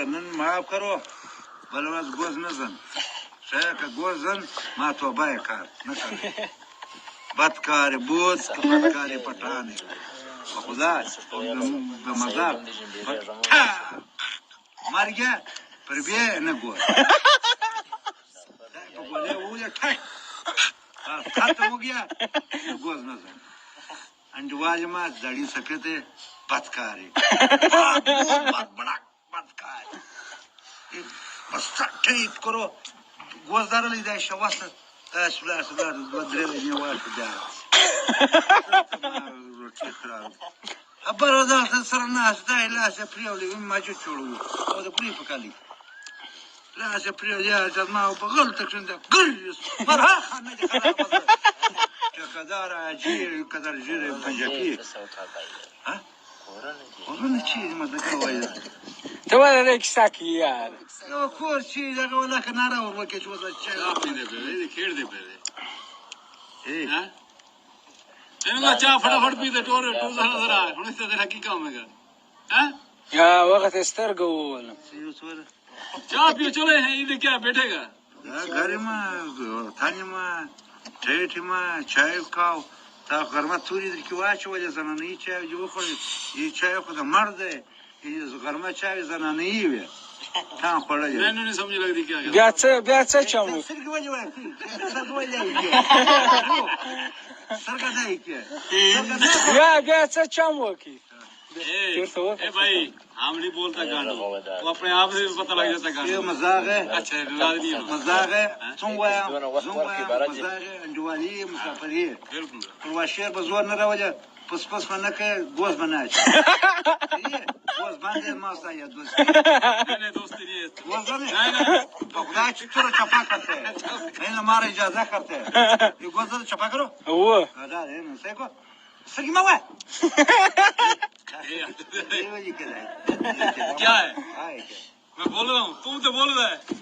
none माफ करो बलवास goes न जन शायद का गोज जन मा तो बाय कार न कर बदकार बोध बदकार पठान खुदा मजाक मर गया पर भी न गोज बोले वो ये खत्म हो गया गोज न जन अंडवाज मा जड़ी सफेद है बदकार बड़ा बदकार बस ठीक करो गोजदार ली जाए शवास सुला सुला बदरे लेने वाला जा अब रोज़ सरना स्टाइल लासे प्रियोली माजू छोड़ू और प्री पकाली लासे प्रियो यार जब माँ बगल तक सुनता गुल मरहा खाने के खाना कदर अजीर कदर जीरे पंजाबी हाँ कोरोना चीज मतलब क्या हुआ यार तुम्हारा एक साकी यार वो कोर चीज है वो लख नारा और वो कुछ होता है आप नहीं दे पे खेल दे पे हाँ इनका चाय फटाफट पी दे टोर टू जरा होने से तेरा की काम है हाँ हाँ वक्त इस्तर गोल चाय पियो चले हैं ये क्या बैठेगा घर में थाने में ठेठ में चाय खाओ ता घर में थोड़ी देर की वाच वजह से ना नहीं चाय जो कोई ये चाय को तो मर दे ये घर में चाय जना नहीं है कहाँ पड़ा है मैंने नहीं समझ लग रही क्या ब्याचे चामू सर की वजह है सर की वजह है सर का नहीं क्या या ब्याचे चामू की ए भाई हम नहीं बोलता गाना वो अपने आप से पता लग जाता गाना ये मजाक है अच्छा मजाक है सुंगवाया मजाक है अंजुवाली मुसाफरी बिल्कुल और वाशेर बजवार न रहा पस पस मन के गोश बनाए गोश बांधे मासा या दोस्त नहीं दोस्ती नहीं है गोश नहीं पकड़ा चुरा चपा करते हैं नहीं हमारा इजाजत करते हैं ये गोश तो चपा करो वो अरे नहीं सही को सही मावा क्या है मैं बोल रहा हूँ तुम तो बोल रहा है